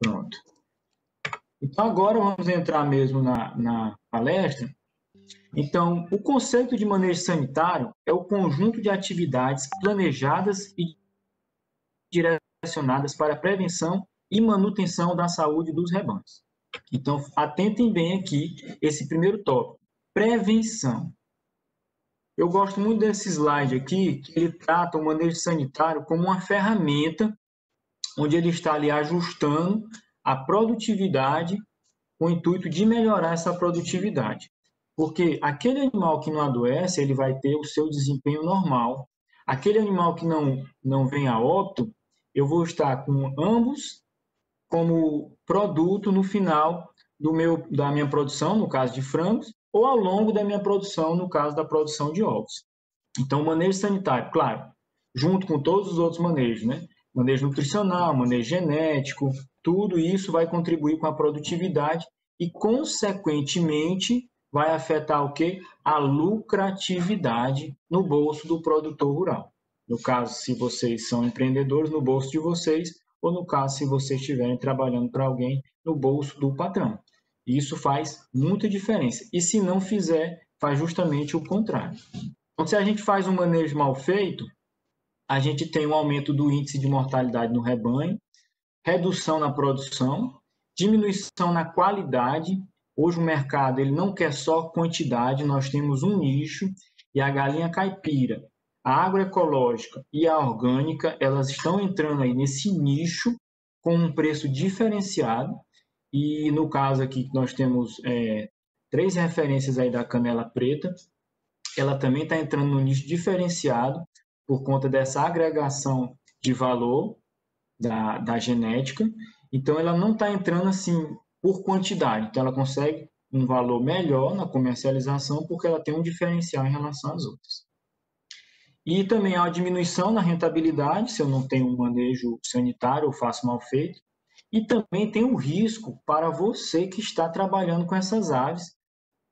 Pronto. Então, agora vamos entrar mesmo na palestra. Então, o conceito de manejo sanitário é o conjunto de atividades planejadas e direcionadas para a prevenção e manutenção da saúde dos rebanhos. Então, atentem bem aqui esse primeiro tópico, prevenção. Eu gosto muito desse slide aqui, que ele trata o manejo sanitário como uma ferramenta onde ele está ali ajustando a produtividade com o intuito de melhorar essa produtividade. Porque aquele animal que não adoece, ele vai ter o seu desempenho normal. Aquele animal que não vem a óbito, eu vou estar com ambos como produto no final da minha produção, no caso de frangos, ou ao longo da minha produção, no caso da produção de ovos. Então, o manejo sanitário, claro, junto com todos os outros manejos, né? Manejo nutricional, manejo genético, tudo isso vai contribuir com a produtividade e, consequentemente, vai afetar o quê? A lucratividade no bolso do produtor rural. No caso, se vocês são empreendedores, no bolso de vocês, ou no caso, se vocês estiverem trabalhando para alguém, no bolso do patrão. Isso faz muita diferença. E se não fizer, faz justamente o contrário. Então, se a gente faz um manejo mal feito, a gente tem um aumento do índice de mortalidade no rebanho, redução na produção, diminuição na qualidade. Hoje o mercado ele não quer só quantidade, nós temos um nicho e a galinha caipira, a agroecológica e a orgânica, elas estão entrando aí nesse nicho com um preço diferenciado. E no caso aqui nós temos 3 referências aí da canela preta, ela também está entrando no nicho diferenciado por conta dessa agregação de valor da genética. Então, ela não está entrando assim por quantidade. Então, ela consegue um valor melhor na comercialização porque ela tem um diferencial em relação às outras. E também há uma diminuição na rentabilidade, se eu não tenho um manejo sanitário ou faço mal feito. E também tem um risco para você que está trabalhando com essas aves,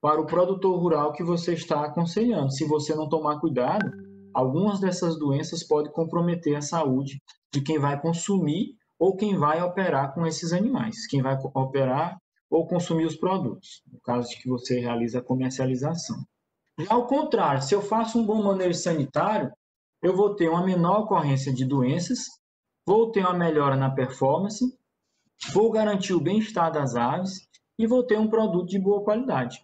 para o produtor rural que você está aconselhando. Se você não tomar cuidado, algumas dessas doenças podem comprometer a saúde de quem vai consumir ou quem vai operar com esses animais, quem vai operar ou consumir os produtos, no caso de que você realiza a comercialização. Já ao contrário, se eu faço um bom manejo sanitário, eu vou ter uma menor ocorrência de doenças, vou ter uma melhora na performance, vou garantir o bem-estar das aves e vou ter um produto de boa qualidade.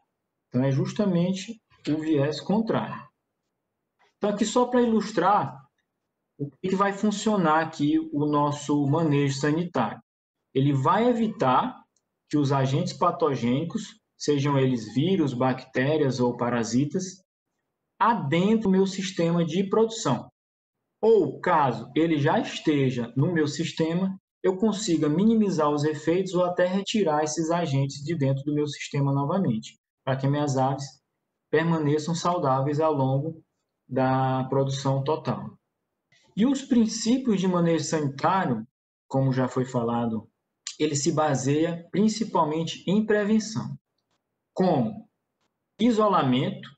Então, é justamente o viés contrário. Então, aqui só para ilustrar o que vai funcionar aqui o nosso manejo sanitário. Ele vai evitar que os agentes patogênicos, sejam eles vírus, bactérias ou parasitas, adentrem o meu sistema de produção. Ou, caso ele já esteja no meu sistema, eu consiga minimizar os efeitos ou até retirar esses agentes de dentro do meu sistema novamente, para que minhas aves permaneçam saudáveis ao longo da produção total. E os princípios de manejo sanitário, como já foi falado, ele se baseia principalmente em prevenção, como isolamento,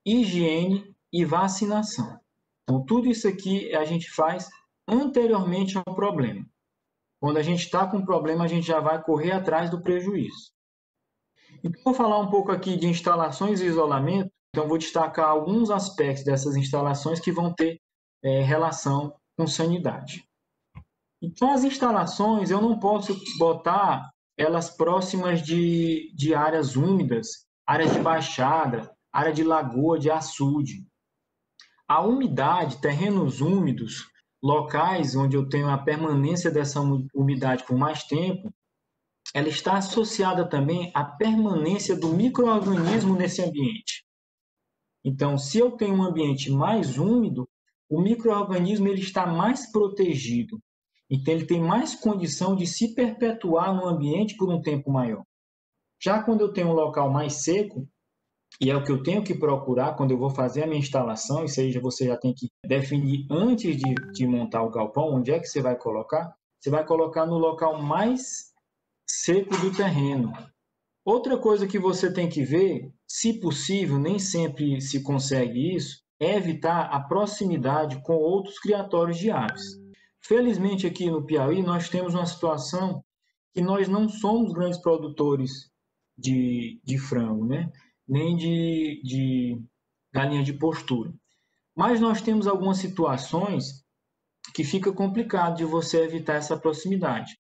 higiene e vacinação. Então, tudo isso aqui a gente faz anteriormente ao problema. Quando a gente está com um problema, a gente já vai correr atrás do prejuízo. Então, vou falar um pouco aqui de instalações e isolamento. Então, vou destacar alguns aspectos dessas instalações que vão ter relação com sanidade. Então, as instalações, eu não posso botar elas próximas de áreas úmidas, áreas de baixada, área de lagoa, de açude. A umidade, terrenos úmidos, locais onde eu tenho a permanência dessa umidade por mais tempo, ela está associada também à permanência do micro-organismo nesse ambiente. Então, se eu tenho um ambiente mais úmido, o micro-organismo ele está mais protegido. Então, ele tem mais condição de se perpetuar no ambiente por um tempo maior. Já quando eu tenho um local mais seco, e é o que eu tenho que procurar quando eu vou fazer a minha instalação, isso aí você já tem que definir antes de montar o galpão, onde é que você vai colocar. Você vai colocar no local mais seco do terreno. Outra coisa que você tem que ver, se possível, nem sempre se consegue isso, é evitar a proximidade com outros criatórios de aves. Felizmente aqui no Piauí nós temos uma situação que nós não somos grandes produtores de frango, né? Nem de galinha de postura. Mas nós temos algumas situações que fica complicado de você evitar essa proximidade.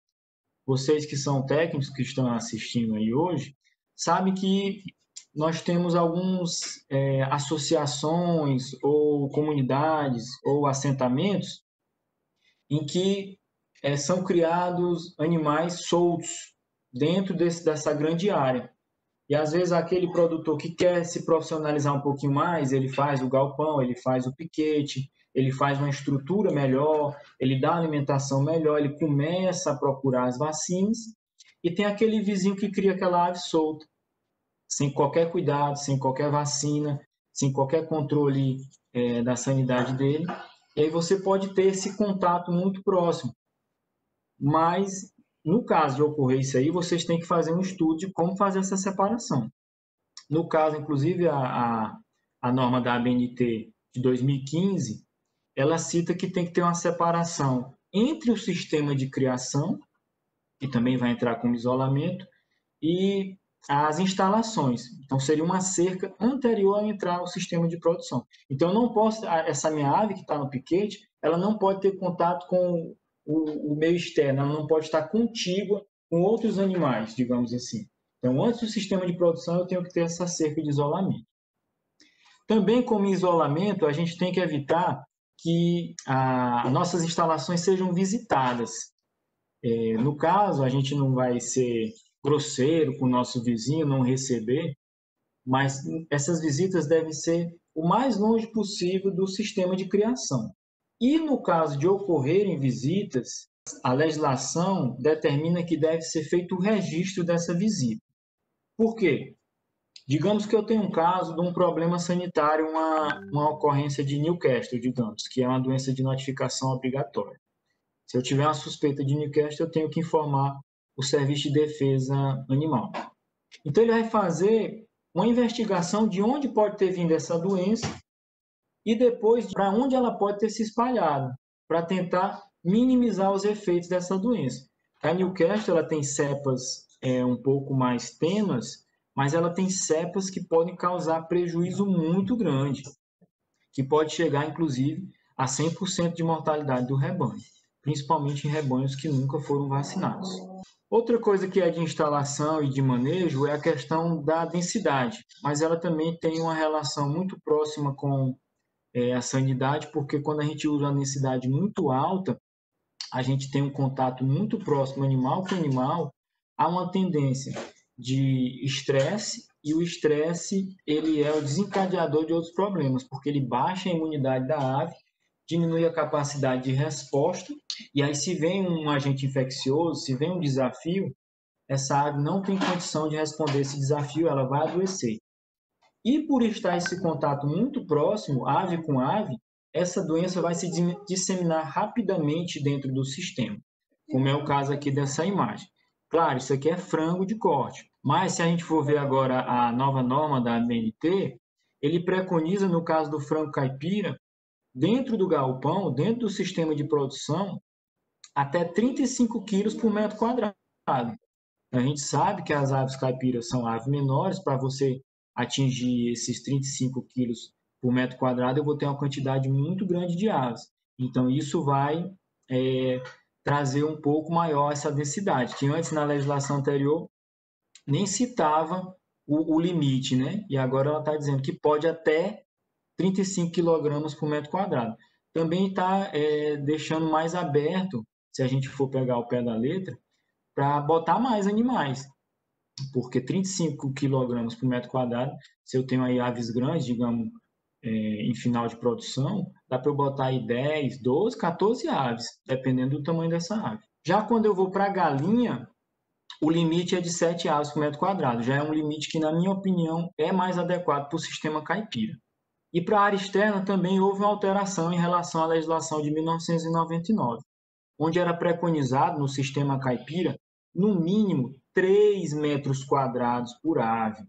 Vocês que são técnicos, que estão assistindo aí hoje, sabem que nós temos algumas associações ou comunidades ou assentamentos em que são criados animais soltos dentro dessa grande área. E às vezes aquele produtor que quer se profissionalizar um pouquinho mais, ele faz o galpão, ele faz o piquete, ele faz uma estrutura melhor, ele dá alimentação melhor, ele começa a procurar as vacinas, e tem aquele vizinho que cria aquela ave solta, sem qualquer cuidado, sem qualquer vacina, sem qualquer controle da sanidade dele. E aí você pode ter esse contato muito próximo. Mas, no caso de ocorrer isso aí, vocês têm que fazer um estudo de como fazer essa separação. No caso, inclusive, a norma da ABNT de 2015, ela cita que tem que ter uma separação entre o sistema de criação, que também vai entrar como isolamento, e as instalações. Então, seria uma cerca anterior a entrar o sistema de produção. Então, eu não posso, essa minha ave que está no piquete, ela não pode ter contato com o meio externo, ela não pode estar contígua com outros animais, digamos assim. Então, antes do sistema de produção, eu tenho que ter essa cerca de isolamento. Também, como isolamento, a gente tem que evitar que nossas instalações sejam visitadas. No caso, a gente não vai ser grosseiro com o nosso vizinho, não receber, mas essas visitas devem ser o mais longe possível do sistema de criação. E no caso de ocorrerem visitas, a legislação determina que deve ser feito o registro dessa visita. Por quê? Digamos que eu tenho um caso de um problema sanitário, uma ocorrência de Newcastle, digamos, que é uma doença de notificação obrigatória. Se eu tiver uma suspeita de Newcastle, eu tenho que informar o Serviço de Defesa Animal. Então, ele vai fazer uma investigação de onde pode ter vindo essa doença e depois para onde ela pode ter se espalhado, para tentar minimizar os efeitos dessa doença. A Newcastle ela tem cepas um pouco mais tênues, mas ela tem cepas que podem causar prejuízo muito grande, que pode chegar, inclusive, a 100% de mortalidade do rebanho, principalmente em rebanhos que nunca foram vacinados. Outra coisa que é de instalação e de manejo é a questão da densidade, mas ela também tem uma relação muito próxima com a sanidade, porque quando a gente usa uma densidade muito alta, a gente tem um contato muito próximo animal com animal, há uma tendência de estresse, e o estresse ele é o desencadeador de outros problemas, porque ele baixa a imunidade da ave, diminui a capacidade de resposta, e aí se vem um agente infeccioso, se vem um desafio, essa ave não tem condição de responder esse desafio, ela vai adoecer. E por estar esse contato muito próximo, ave com ave, essa doença vai se disseminar rapidamente dentro do sistema, como é o caso aqui dessa imagem. Claro, isso aqui é frango de corte, mas se a gente for ver agora a nova norma da ABNT, ele preconiza, no caso do frango caipira, dentro do galpão, dentro do sistema de produção, até 35 quilos por metro quadrado. A gente sabe que as aves caipiras são aves menores, para você atingir esses 35 quilos por metro quadrado, eu vou ter uma quantidade muito grande de aves. Então, isso vai trazer um pouco maior essa densidade, que antes, na legislação anterior, nem citava o limite, né? E agora ela está dizendo que pode até 35 quilogramas por metro quadrado. Também está deixando mais aberto, se a gente for pegar o pé da letra, para botar mais animais, porque 35 quilogramas por metro quadrado, se eu tenho aí aves grandes, digamos, em final de produção, dá para eu botar aí 10, 12, 14 aves, dependendo do tamanho dessa ave. Já quando eu vou para a galinha, o limite é de 7 aves por metro quadrado, já é um limite que, na minha opinião, é mais adequado para o sistema caipira. E para a área externa também houve uma alteração em relação à legislação de 1999, onde era preconizado no sistema caipira, no mínimo 3 metros quadrados por ave.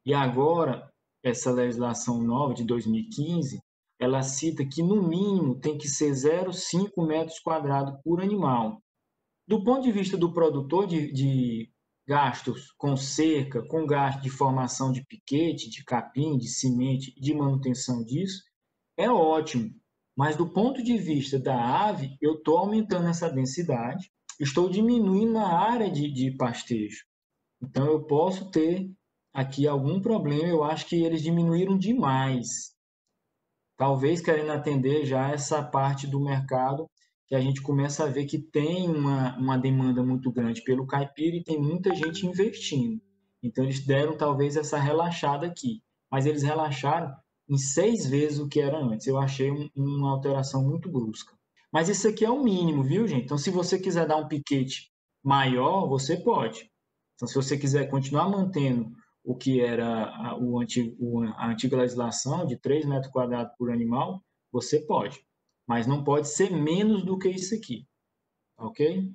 E agora, essa legislação nova de 2015, ela cita que no mínimo tem que ser 0,5 metros quadrados por animal. Do ponto de vista do produtor de gastos com cerca, com gasto de formação de piquete, de capim, de semente, de manutenção disso, é ótimo. Mas do ponto de vista da ave, eu estou aumentando essa densidade, estou diminuindo a área de pastejo. Então eu posso ter aqui algum problema, eu acho que eles diminuíram demais. Talvez querendo atender já essa parte do mercado que a gente começa a ver que tem uma demanda muito grande pelo caipira e tem muita gente investindo. Então eles deram talvez essa relaxada aqui, mas eles relaxaram em 6 vezes o que era antes. Eu achei uma alteração muito brusca. Mas isso aqui é o mínimo, viu, gente? Então se você quiser dar um piquete maior, você pode. Então se você quiser continuar mantendo o que era a antiga legislação de 3 metros quadrados por animal, você pode. Mas não pode ser menos do que isso aqui. Ok?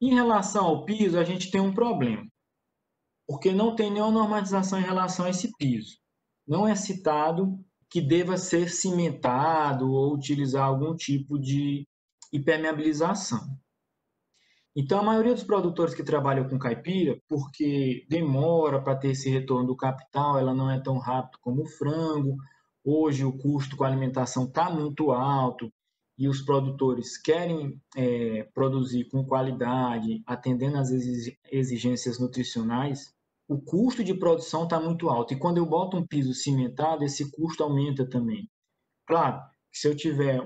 Em relação ao piso, a gente tem um problema. Porque não tem nenhuma normatização em relação a esse piso. Não é citado que deva ser cimentado ou utilizar algum tipo de impermeabilização. Então, a maioria dos produtores que trabalham com caipira, porque demora para ter esse retorno do capital, ela não é tão rápido como o frango. Hoje, o custo com a alimentação está muito alto e os produtores querem produzir com qualidade, atendendo às exigências nutricionais. O custo de produção está muito alto. E quando eu boto um piso cimentado, esse custo aumenta também. Claro, se eu tiver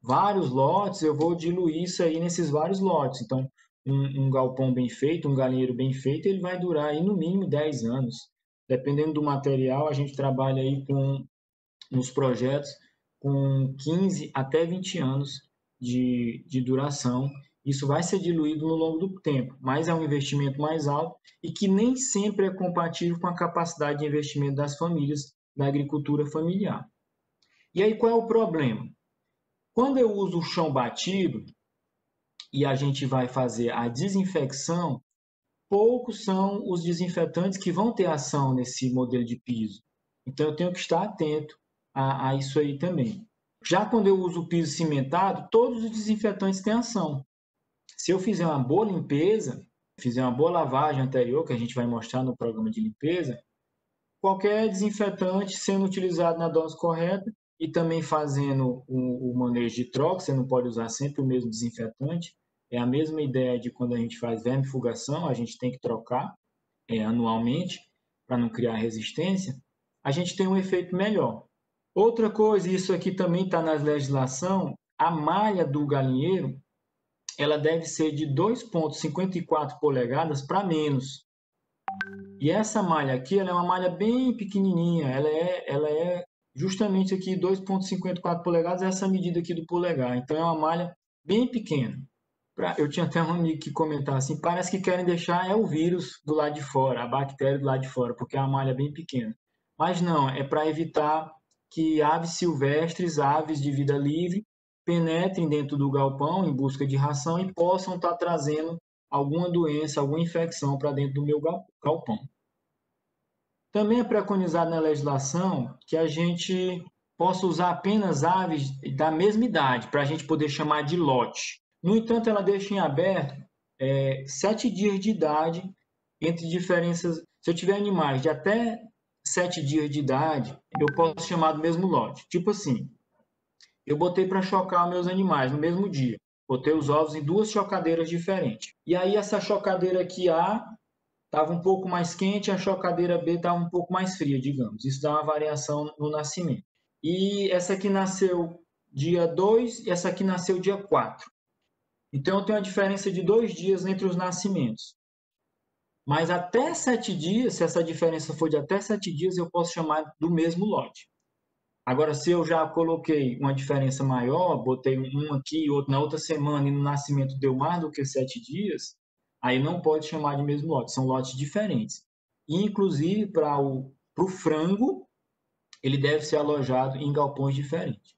vários lotes, eu vou diluir isso aí nesses vários lotes. Então, um galpão bem feito, um galinheiro bem feito, ele vai durar aí no mínimo 10 anos. Dependendo do material, a gente trabalha aí com nos projetos com 15 até 20 anos de duração. Isso vai ser diluído no longo do tempo, mas é um investimento mais alto e que nem sempre é compatível com a capacidade de investimento das famílias da agricultura familiar. E aí qual é o problema? Quando eu uso o chão batido e a gente vai fazer a desinfecção, poucos são os desinfetantes que vão ter ação nesse modelo de piso. Então eu tenho que estar atento a isso aí também. Já quando eu uso o piso cimentado, todos os desinfetantes têm ação. Se eu fizer uma boa limpeza, fizer uma boa lavagem anterior, que a gente vai mostrar no programa de limpeza, qualquer desinfetante sendo utilizado na dose correta e também fazendo o manejo de troca, você não pode usar sempre o mesmo desinfetante. É a mesma ideia de quando a gente faz vermifugação, a gente tem que trocar anualmente para não criar resistência, a gente tem um efeito melhor. Outra coisa, isso aqui também está na legislação, a malha do galinheiro ela deve ser de 2,54 polegadas para menos. E essa malha aqui, ela é uma malha bem pequenininha, ela é justamente aqui 2,54 polegadas, essa medida aqui do polegar. Então é uma malha bem pequena. Eu tinha até um amigo que comentava assim, parece que querem deixar o vírus do lado de fora, a bactéria do lado de fora, porque é uma malha bem pequena. Mas não, é para evitar que aves silvestres, aves de vida livre, penetrem dentro do galpão em busca de ração e possam estar trazendo alguma doença, alguma infecção para dentro do meu galpão. Também é preconizado na legislação que a gente possa usar apenas aves da mesma idade, para a gente poder chamar de lote. No entanto, ela deixa em aberto 7 dias de idade entre diferenças. Se eu tiver animais de até 7 dias de idade, eu posso chamar do mesmo lote. Tipo assim, eu botei para chocar meus animais no mesmo dia. Botei os ovos em 2 chocadeiras diferentes. E aí essa chocadeira aqui A estava um pouco mais quente, a chocadeira B estava um pouco mais fria, digamos. Isso dá uma variação no nascimento. E essa aqui nasceu dia 2 e essa aqui nasceu dia 4. Então eu tenho uma diferença de 2 dias entre os nascimentos. Mas até 7 dias, se essa diferença for de até 7 dias, eu posso chamar do mesmo lote. Agora, se eu já coloquei uma diferença maior, botei um aqui, outro na outra semana e no nascimento deu mais do que 7 dias, aí não pode chamar de mesmo lote, são lotes diferentes. E, inclusive, para o frango, ele deve ser alojado em galpões diferentes.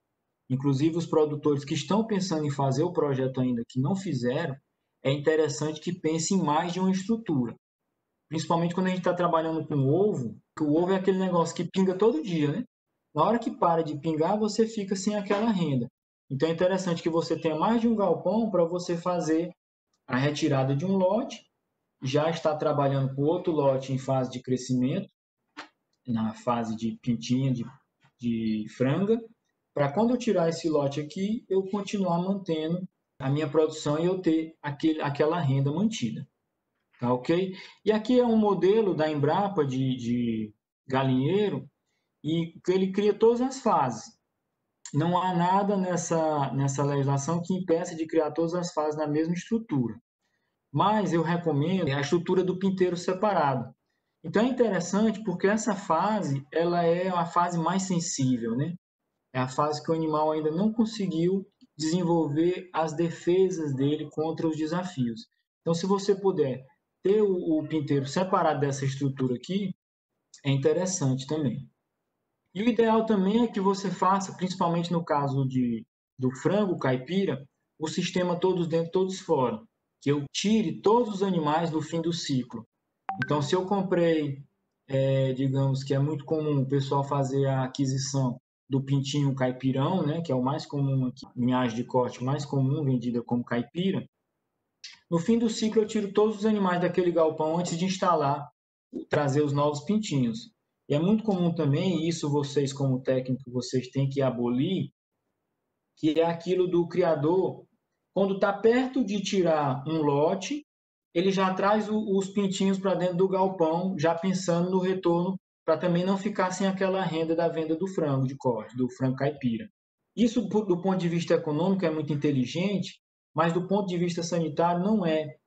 Inclusive, os produtores que estão pensando em fazer o projeto ainda, que não fizeram, é interessante que pensem em mais de uma estrutura. Principalmente quando a gente está trabalhando com ovo, que o ovo é aquele negócio que pinga todo dia, né? Na hora que para de pingar, você fica sem aquela renda. Então é interessante que você tenha mais de um galpão para você fazer a retirada de um lote, já está trabalhando com outro lote em fase de crescimento, na fase de pintinha, de franga, para quando eu tirar esse lote aqui, eu continuar mantendo a minha produção e eu ter aquela renda mantida. Tá ok? E aqui é um modelo da Embrapa de galinheiro e ele cria todas as fases. Não há nada nessa legislação que impeça de criar todas as fases na mesma estrutura. Mas eu recomendo a estrutura do pinteiro separado. Então é interessante porque essa fase ela é a fase mais sensível, né? É a fase que o animal ainda não conseguiu desenvolver as defesas dele contra os desafios. Então, se você puder ter o pinteiro separado dessa estrutura aqui, é interessante também. E o ideal também é que você faça, principalmente no caso do frango caipira, o sistema todos dentro, todos fora. Que eu tire todos os animais no fim do ciclo. Então, se eu comprei, digamos que é muito comum o pessoal fazer a aquisição do pintinho caipirão, né, que é o mais comum aqui, linhagem de corte mais comum, vendida como caipira. No fim do ciclo, eu tiro todos os animais daquele galpão antes de instalar, trazer os novos pintinhos. E é muito comum também, e isso vocês como técnico, vocês têm que abolir, que é aquilo do criador, quando está perto de tirar um lote, ele já traz os pintinhos para dentro do galpão, já pensando no retorno, para também não ficar sem aquela renda da venda do frango de corte, do frango caipira. Isso, do ponto de vista econômico, é muito inteligente, mas do ponto de vista sanitário não é,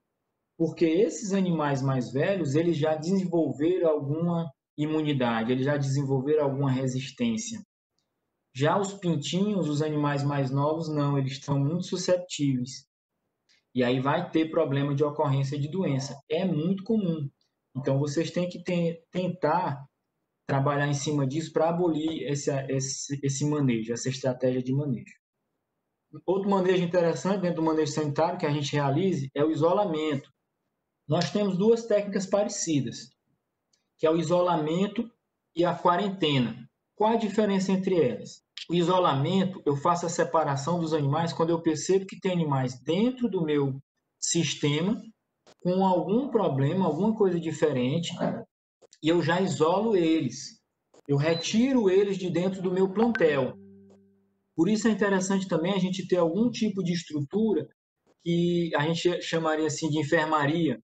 porque esses animais mais velhos, eles já desenvolveram alguma imunidade, eles já desenvolveram alguma resistência. Já os pintinhos, os animais mais novos, não, eles estão muito susceptíveis. E aí vai ter problema de ocorrência de doença. É muito comum. Então, vocês têm que tentar trabalhar em cima disso para abolir esse manejo, essa estratégia de manejo. Outro manejo interessante dentro do manejo sanitário que a gente realize é o isolamento. Nós temos duas técnicas parecidas, que é o isolamento e a quarentena. Qual a diferença entre elas? O isolamento, eu faço a separação dos animais quando eu percebo que tem animais dentro do meu sistema com algum problema, alguma coisa diferente, e eu já isolo eles. Eu retiro eles de dentro do meu plantel. Por isso é interessante também a gente ter algum tipo de estrutura que a gente chamaria assim de enfermaria,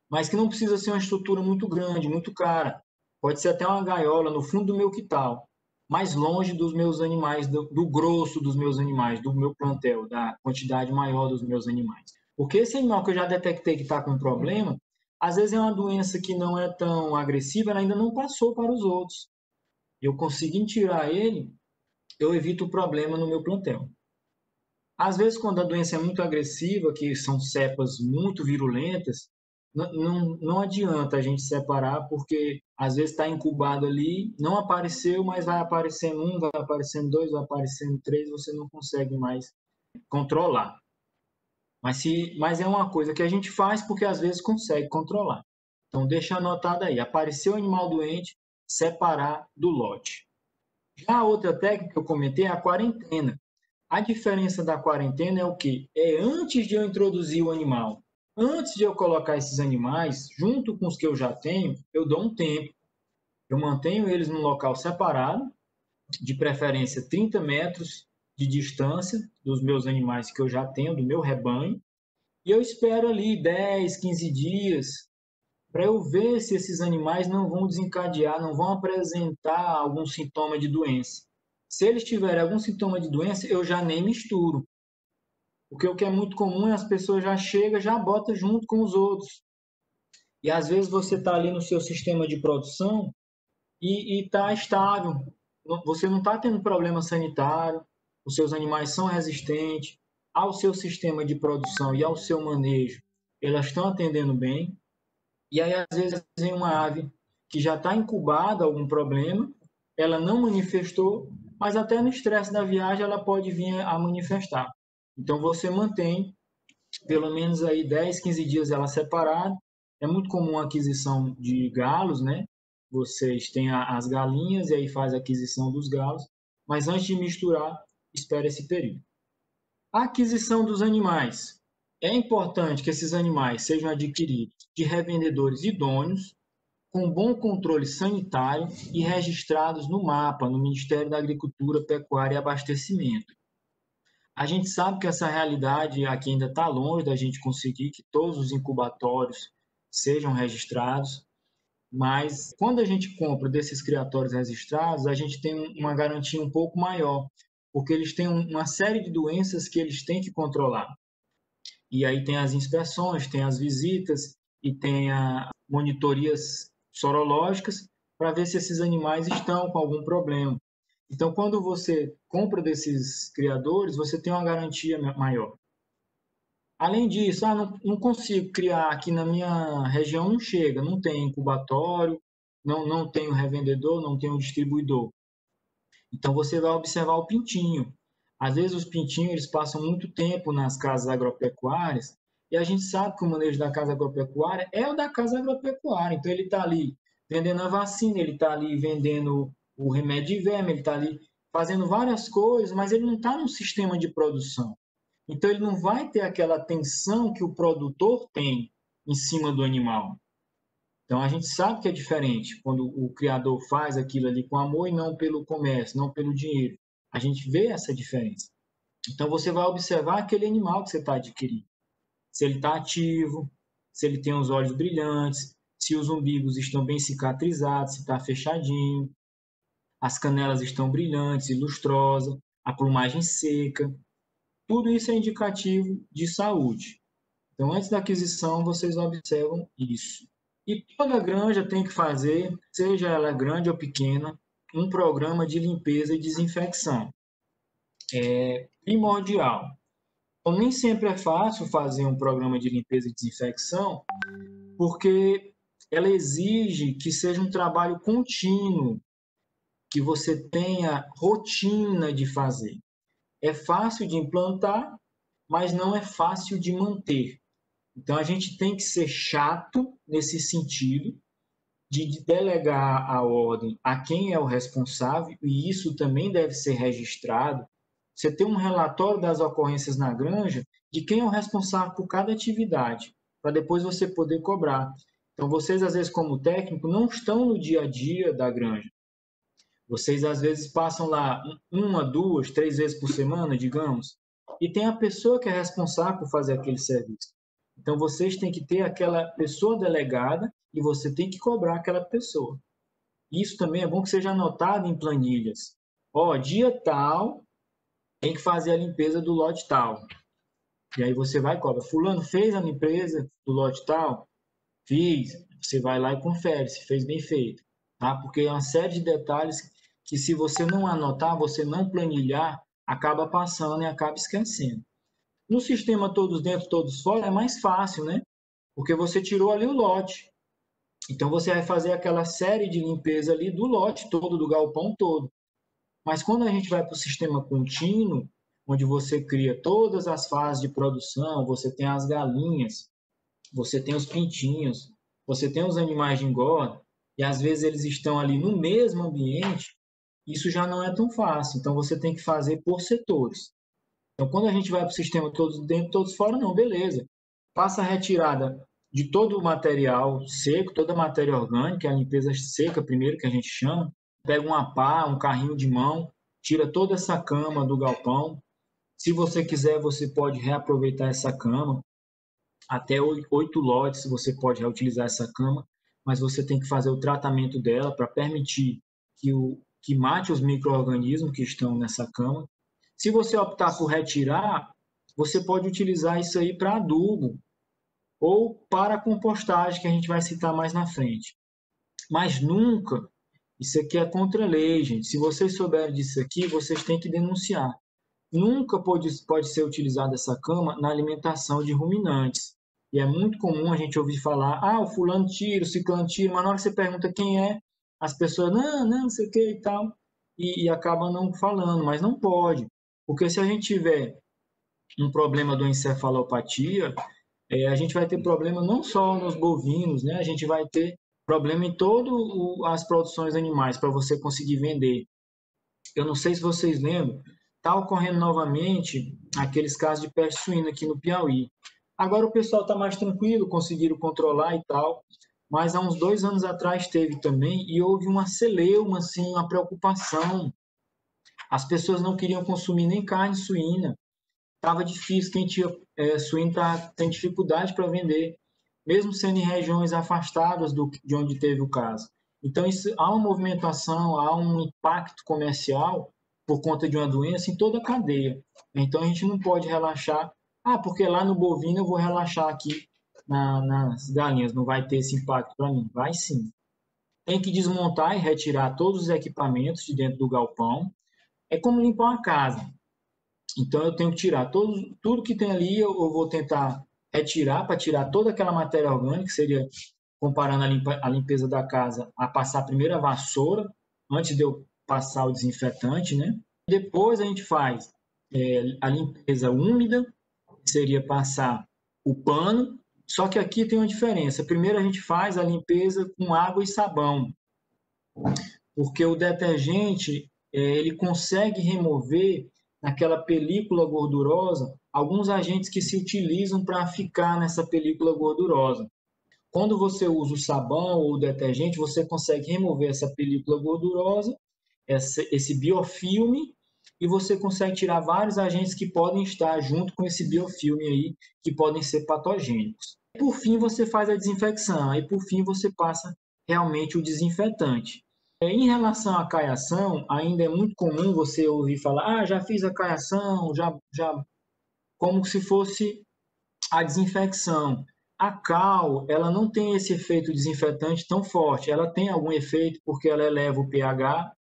mas que não precisa ser uma estrutura muito grande, muito cara. Pode ser até uma gaiola no fundo do meu quintal, mais longe dos meus animais, do grosso dos meus animais, do meu plantel, da quantidade maior dos meus animais. Porque esse animal que eu já detectei que está com problema, às vezes é uma doença que não é tão agressiva, ela ainda não passou para os outros. Eu consegui tirar ele, eu evito o problema no meu plantel. Às vezes, quando a doença é muito agressiva, que são cepas muito virulentas, não adianta a gente separar, porque às vezes está incubado ali, não apareceu, mas vai aparecendo um, vai aparecendo dois, vai aparecendo três, você não consegue mais controlar. Mas é uma coisa que a gente faz porque às vezes consegue controlar. Então, deixa anotado aí. Apareceu o animal doente, separar do lote. Já a outra técnica que eu comentei é a quarentena. A diferença da quarentena é o quê? É antes de eu introduzir o animal. Antes de eu colocar esses animais, junto com os que eu já tenho, eu dou um tempo. Eu mantenho eles num local separado, de preferência 30 metros de distância dos meus animais que eu já tenho, do meu rebanho, e eu espero ali 10, 15 dias para eu ver se esses animais não vão desencadear, não vão apresentar algum sintoma de doença. Se eles tiverem algum sintoma de doença, eu já nem misturo. Porque o que é muito comum é as pessoas já chegam, já botam junto com os outros. E às vezes você está ali no seu sistema de produção e está estável. Você não está tendo problema sanitário, os seus animais são resistentes ao seu sistema de produção e ao seu manejo. Elas estão atendendo bem. E aí, às vezes, vem uma ave que já está incubada algum problema, ela não manifestou, mas até no estresse da viagem ela pode vir a manifestar. Então, você mantém pelo menos aí 10, 15 dias ela separada. É muito comum a aquisição de galos, né? Vocês têm as galinhas e aí faz a aquisição dos galos. Mas antes de misturar, espera esse período. A aquisição dos animais. É importante que esses animais sejam adquiridos de revendedores idôneos, com bom controle sanitário e registrados no mapa, no Ministério da Agricultura, Pecuária e Abastecimento. A gente sabe que essa realidade aqui ainda está longe da gente conseguir que todos os incubatórios sejam registrados, mas quando a gente compra desses criatórios registrados, a gente tem uma garantia um pouco maior, porque eles têm uma série de doenças que eles têm que controlar. E aí tem as inspeções, tem as visitas e tem as monitorias sorológicas para ver se esses animais estão com algum problema. Então, quando você compra desses criadores, você tem uma garantia maior. Além disso, não consigo criar aqui na minha região, não chega, não tem incubatório, não tem revendedor, não tem distribuidor. Então, você vai observar o pintinho. Às vezes, os pintinhos eles passam muito tempo nas casas agropecuárias e a gente sabe que o manejo da casa agropecuária é o da casa agropecuária. Então, ele está ali vendendo a vacina, ele está ali vendendo o remédio de verme, ele está ali fazendo várias coisas, mas ele não está num sistema de produção. Então, ele não vai ter aquela atenção que o produtor tem em cima do animal. Então, a gente sabe que é diferente quando o criador faz aquilo ali com amor e não pelo comércio, não pelo dinheiro. A gente vê essa diferença. Então, você vai observar aquele animal que você está adquirindo. Se ele está ativo, se ele tem os olhos brilhantes, se os umbigos estão bem cicatrizados, se está fechadinho, as canelas estão brilhantes e lustrosas, a plumagem seca. Tudo isso é indicativo de saúde. Então, antes da aquisição, vocês observam isso. E toda granja tem que fazer, seja ela grande ou pequena, um programa de limpeza e desinfecção. É primordial. Então, nem sempre é fácil fazer um programa de limpeza e desinfecção, porque ela exige que seja um trabalho contínuo, que você tenha rotina de fazer. É fácil de implantar, mas não é fácil de manter. Então, a gente tem que ser chato nesse sentido, de delegar a ordem a quem é o responsável, e isso também deve ser registrado. Você tem um relatório das ocorrências na granja de quem é o responsável por cada atividade, para depois você poder cobrar. Então, vocês, às vezes, como técnico, não estão no dia a dia da granja. Vocês, às vezes, passam lá uma, duas, três vezes por semana, digamos, e tem a pessoa que é responsável por fazer aquele serviço. Então, vocês têm que ter aquela pessoa delegada e você tem que cobrar aquela pessoa. Isso também é bom que seja anotado em planilhas. Ó, dia tal, tem que fazer a limpeza do lote tal. E aí você vai e cobra. Fulano fez a limpeza do lote tal? Fiz. Você vai lá e confere se fez bem feito. Tá? Porque é uma série de detalhes que se você não anotar, você não planilhar, acaba passando e acaba esquecendo. No sistema todos dentro, todos fora, é mais fácil, né? Porque você tirou ali o lote. Então você vai fazer aquela série de limpeza ali do lote todo, do galpão todo. Mas quando a gente vai para o sistema contínuo, onde você cria todas as fases de produção, você tem as galinhas, você tem os pintinhos, você tem os animais de engorda, e às vezes eles estão ali no mesmo ambiente, isso já não é tão fácil. Então você tem que fazer por setores. Então, quando a gente vai para o sistema todos dentro, todos fora, não, beleza. Faça a retirada de todo o material seco, toda a matéria orgânica, a limpeza seca primeiro, que a gente chama. Pega uma pá, um carrinho de mão, tira toda essa cama do galpão. Se você quiser, você pode reaproveitar essa cama. Até 8 lotes você pode reutilizar essa cama, mas você tem que fazer o tratamento dela para permitir que mate os micro-organismos que estão nessa cama. Se você optar por retirar, você pode utilizar isso aí para adubo ou para compostagem, que a gente vai citar mais na frente. Mas nunca, isso aqui é contra a lei, gente. Se vocês souberem disso aqui, vocês têm que denunciar. Nunca pode ser utilizada essa cama na alimentação de ruminantes. E é muito comum a gente ouvir falar, o fulano tira, o ciclano tira, mas na hora que você pergunta quem é, as pessoas, não sei o que e tal, e acabam não falando, mas não pode. Porque se a gente tiver um problema de encefalopatia, a gente vai ter problema não só nos bovinos, né? A gente vai ter problema em todas as produções animais para você conseguir vender. Eu não sei se vocês lembram, está ocorrendo novamente aqueles casos de peste suína aqui no Piauí. Agora o pessoal está mais tranquilo, conseguiram controlar e tal, mas há uns 2 anos atrás teve também e houve uma celeuma, assim, uma preocupação. As pessoas não queriam consumir nem carne suína. Estava difícil, quem tinha suíno tem dificuldade para vender, mesmo sendo em regiões afastadas de onde teve o caso. Então, há uma movimentação, há um impacto comercial por conta de uma doença em toda a cadeia. Então, a gente não pode relaxar. Porque lá no bovino eu vou relaxar aqui nas galinhas, não vai ter esse impacto para mim. Vai sim. Tem que desmontar e retirar todos os equipamentos de dentro do galpão. É como limpar uma casa. Então, eu tenho que tirar tudo que tem ali, eu vou tentar retirar para tirar toda aquela matéria orgânica, que seria comparando a limpeza da casa a passar primeiro a vassoura, antes de eu passar o desinfetante, né? Depois a gente faz a limpeza úmida, que seria passar o pano, só que aqui tem uma diferença. Primeiro a gente faz a limpeza com água e sabão, porque o detergente ele consegue remover naquela película gordurosa alguns agentes que se utilizam para ficar nessa película gordurosa. Quando você usa o sabão ou o detergente, você consegue remover essa película gordurosa, esse biofilme, e você consegue tirar vários agentes que podem estar junto com esse biofilme aí, que podem ser patogênicos. Por fim, você faz a desinfecção, e por fim você passa realmente o desinfetante. Em relação à caiação, ainda é muito comum você ouvir falar, já fiz a caiação, já como se fosse a desinfecção. A cal, ela não tem esse efeito desinfetante tão forte. Ela tem algum efeito porque ela eleva o pH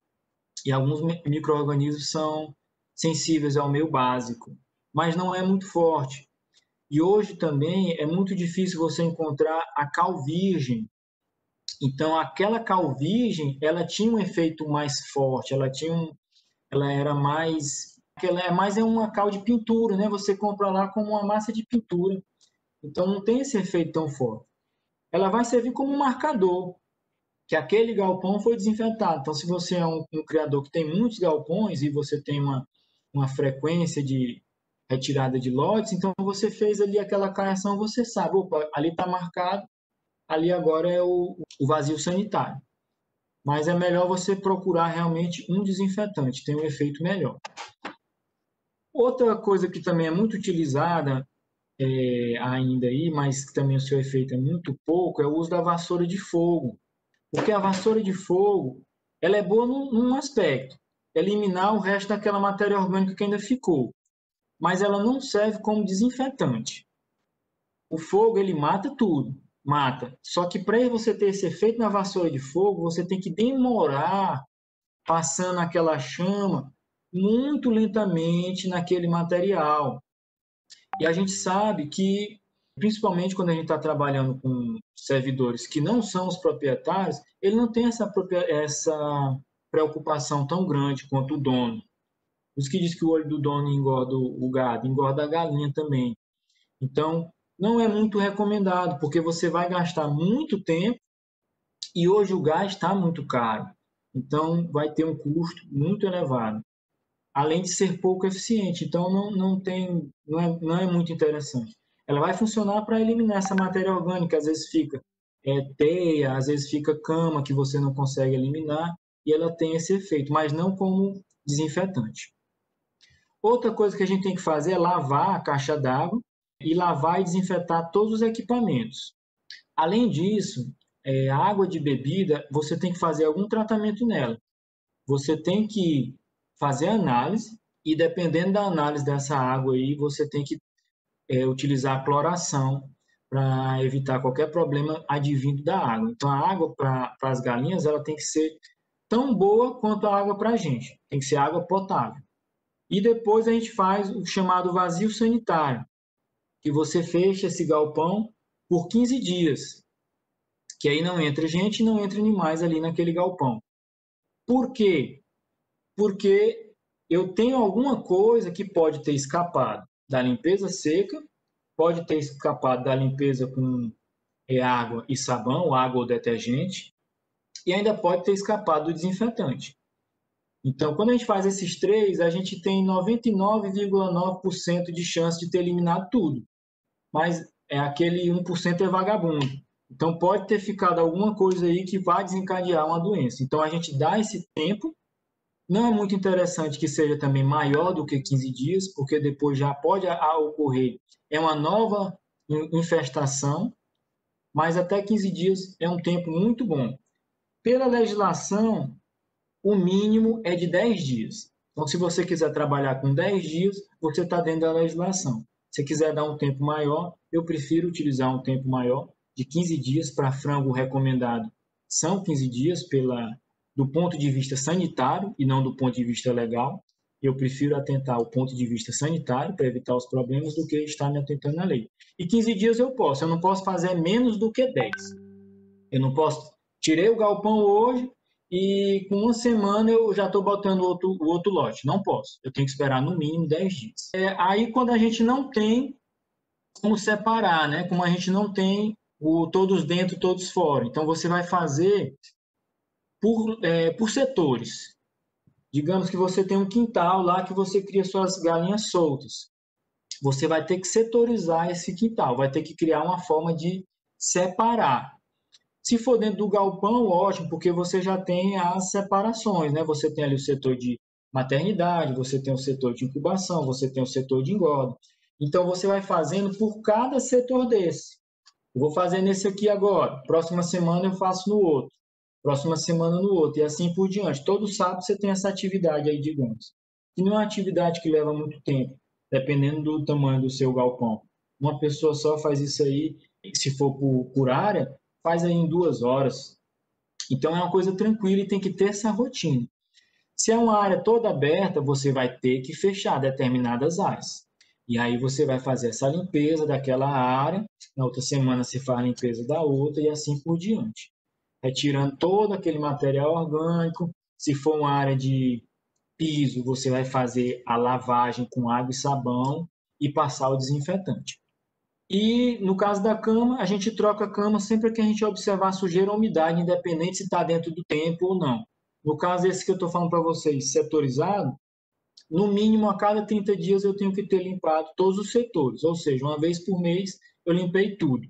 e alguns micro-organismos são sensíveis ao meio básico, mas não é muito forte. E hoje também é muito difícil você encontrar a cal virgem. Então, aquela cal virgem, ela tinha um efeito mais forte, ela era mais, é uma cal de pintura, né? Você compra lá como uma massa de pintura. Então, não tem esse efeito tão forte. Ela vai servir como um marcador, que aquele galpão foi desinfetado. Então, se você é um criador que tem muitos galpões e você tem uma frequência de retirada de lotes, então você fez ali aquela caiação, você sabe, opa, ali está marcado, ali agora é o vazio sanitário. Mas é melhor você procurar realmente um desinfetante, tem um efeito melhor. Outra coisa que também é muito utilizada ainda aí, mas também o seu efeito é muito pouco, é o uso da vassoura de fogo. Porque a vassoura de fogo, ela é boa num aspecto, eliminar o resto daquela matéria orgânica que ainda ficou. Mas ela não serve como desinfetante. O fogo, ele mata tudo, mata. Só que para você ter esse efeito na vassoura de fogo, você tem que demorar passando aquela chama muito lentamente naquele material. E a gente sabe que, principalmente quando a gente está trabalhando com servidores que não são os proprietários, ele não tem essa preocupação tão grande quanto o dono. Por isso que diz que o olho do dono engorda o gado, engorda a galinha também. Então, não é muito recomendado, porque você vai gastar muito tempo e hoje o gás está muito caro. Então, vai ter um custo muito elevado, além de ser pouco eficiente. Então, não é muito interessante. Ela vai funcionar para eliminar essa matéria orgânica. Às vezes fica teia, às vezes fica cama que você não consegue eliminar, e ela tem esse efeito, mas não como desinfetante. Outra coisa que a gente tem que fazer é lavar a caixa d'água e lavar e desinfetar todos os equipamentos. Além disso, a água de bebida, você tem que fazer algum tratamento nela. Você tem que fazer análise e, dependendo da análise dessa água aí, você tem que utilizar a cloração para evitar qualquer problema advindo da água. Então, a água para as galinhas ela tem que ser tão boa quanto a água para a gente. Tem que ser água potável. E depois a gente faz o chamado vazio sanitário, que você fecha esse galpão por 15 dias, que aí não entra gente e não entra animais ali naquele galpão. Por quê? Porque eu tenho alguma coisa que pode ter escapado da limpeza seca, pode ter escapado da limpeza com água e sabão, água ou detergente, e ainda pode ter escapado do desinfetante. Então, quando a gente faz esses três, a gente tem 99,9% de chance de ter eliminado tudo. Mas é aquele 1% é vagabundo. Então, pode ter ficado alguma coisa aí que vai desencadear uma doença. Então, a gente dá esse tempo. Não é muito interessante que seja também maior do que 15 dias, porque depois já pode ocorrer uma nova infestação, mas até 15 dias é um tempo muito bom. Pela legislação, o mínimo é de 10 dias. Então, se você quiser trabalhar com 10 dias, você está dentro da legislação. Se quiser dar um tempo maior, eu prefiro utilizar um tempo maior, de 15 dias. Para frango recomendado são 15 dias do ponto de vista sanitário e não do ponto de vista legal. Eu prefiro atentar ao ponto de vista sanitário para evitar os problemas do que estar me atentando à lei. E 15 dias eu não posso fazer menos do que 10. Eu não posso, tirei o galpão hoje e com uma semana eu já estou botando o outro lote. Não posso, eu tenho que esperar no mínimo 10 dias. Aí quando a gente não tem como separar, né? Como a gente não tem todos dentro, todos fora. Então você vai fazer por setores. Digamos que você tem um quintal lá que você cria suas galinhas soltas. Você vai ter que setorizar esse quintal, vai ter que criar uma forma de separar. Se for dentro do galpão, ótimo, porque você já tem as separações, né? Você tem ali o setor de maternidade, você tem o setor de incubação, você tem o setor de engorda. Então, você vai fazendo por cada setor desse. Eu vou fazer nesse aqui agora, próxima semana eu faço no outro, próxima semana no outro, e assim por diante. Todo sábado você tem essa atividade aí, digamos. E não é uma atividade que leva muito tempo, dependendo do tamanho do seu galpão. Uma pessoa só faz isso aí, se for por área, faz aí em 2 horas. Então é uma coisa tranquila e tem que ter essa rotina. Se é uma área toda aberta, você vai ter que fechar determinadas áreas. E aí você vai fazer essa limpeza daquela área, na outra semana você faz a limpeza da outra e assim por diante. Retirando todo aquele material orgânico. Se for uma área de piso, você vai fazer a lavagem com água e sabão e passar o desinfetante. E no caso da cama, a gente troca a cama sempre que a gente observar a sujeira ou umidade, independente se está dentro do tempo ou não. No caso esse que eu estou falando para vocês, setorizado, no mínimo a cada 30 dias eu tenho que ter limpado todos os setores, ou seja, uma vez por mês eu limpei tudo.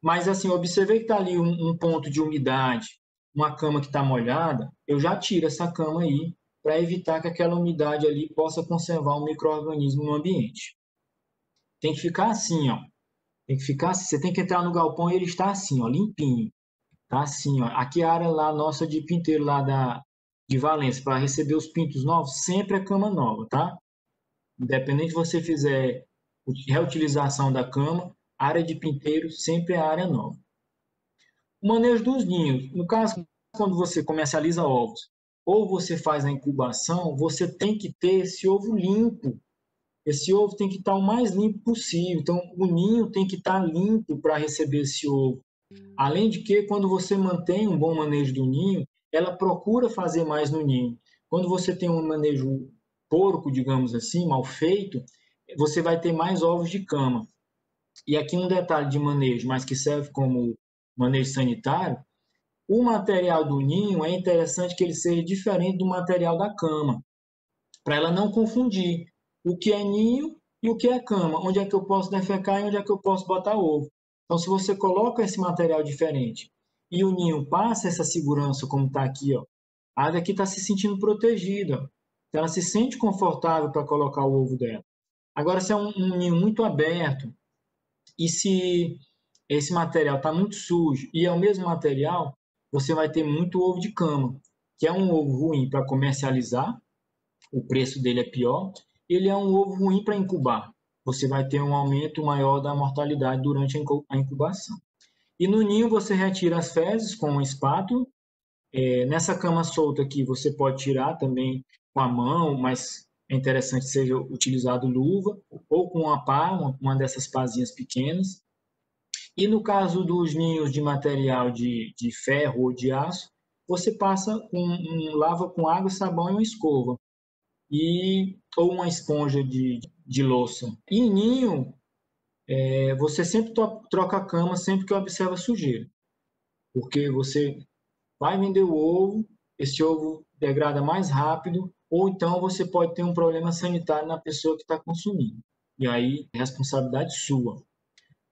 Mas assim, observei que está ali um ponto de umidade, uma cama que está molhada, eu já tiro essa cama aí para evitar que aquela umidade ali possa conservar um micro-organismo no ambiente. Tem que ficar assim, ó. Tem que ficar assim. Você tem que entrar no galpão e ele está assim, ó, limpinho. Tá assim, ó. Aqui é a área lá nossa de pinteiro lá de Valência, para receber os pintos novos, sempre é cama nova, tá? Independente de você fizer reutilização da cama, área de pinteiro sempre é área nova. O manejo dos ninhos. No caso, quando você comercializa ovos, ou você faz a incubação, você tem que ter esse ovo limpo. Esse ovo tem que estar o mais limpo possível. Então, o ninho tem que estar limpo para receber esse ovo. Além de que, quando você mantém um bom manejo do ninho, ela procura fazer mais no ninho. Quando você tem um manejo porco, digamos assim, mal feito, você vai ter mais ovos de cama. E aqui um detalhe de manejo, mas que serve como manejo sanitário, o material do ninho é interessante que ele seja diferente do material da cama, para ela não confundir o que é ninho e o que é cama, onde é que eu posso defecar e onde é que eu posso botar ovo. Então, se você coloca esse material diferente e o ninho passa essa segurança, como está aqui, ó, a ave aqui está se sentindo protegida, então ela se sente confortável para colocar o ovo dela. Agora, se é um ninho muito aberto e se esse material está muito sujo e é o mesmo material, você vai ter muito ovo de cama, que é um ovo ruim para comercializar, o preço dele é pior, ele é um ovo ruim para incubar. Você vai ter um aumento maior da mortalidade durante a incubação. E no ninho você retira as fezes com uma espátula. Nessa cama solta aqui você pode tirar também com a mão, mas é interessante que seja utilizado luva ou com uma pá, uma dessas pazinhas pequenas. E no caso dos ninhos de material de ferro ou de aço, você passa lava com água, sabão e uma escova ou uma esponja de louça. E em ninho, você sempre troca a cama sempre que observa sujeira, porque você vai vender o ovo, esse ovo degrada mais rápido, ou então você pode ter um problema sanitário na pessoa que está consumindo. E aí, é responsabilidade sua.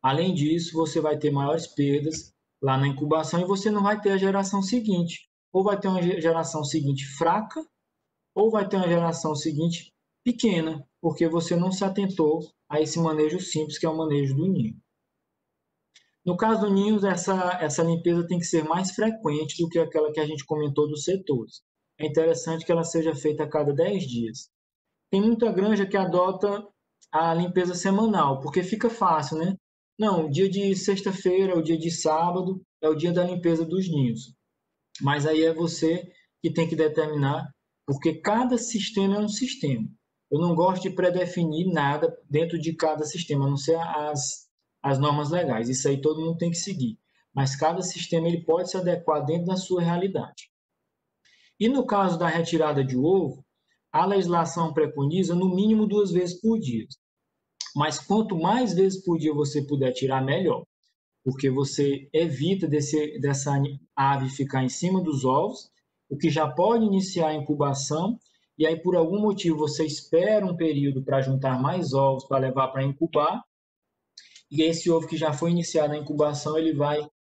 Além disso, você vai ter maiores perdas lá na incubação e você não vai ter a geração seguinte. Ou vai ter uma geração seguinte fraca, ou vai ter uma geração seguinte pequena, porque você não se atentou a esse manejo simples, que é o manejo do ninho. No caso do ninho, essa limpeza tem que ser mais frequente do que aquela que a gente comentou dos setores. É interessante que ela seja feita a cada 10 dias. Tem muita granja que adota a limpeza semanal, porque fica fácil, né? Não, o dia de sexta-feira, o dia de sábado, é o dia da limpeza dos ninhos. Mas aí é você que tem que determinar, porque cada sistema é um sistema. Eu não gosto de predefinir nada dentro de cada sistema, a não ser as normas legais. Isso aí todo mundo tem que seguir. Mas cada sistema ele pode se adequar dentro da sua realidade. E no caso da retirada de ovo, a legislação preconiza no mínimo 2 vezes por dia. Mas quanto mais vezes por dia você puder tirar, melhor. Porque você evita dessa ave ficar em cima dos ovos, o que já pode iniciar a incubação, e aí por algum motivo você espera um período para juntar mais ovos para levar para incubar, e esse ovo que já foi iniciado a incubação,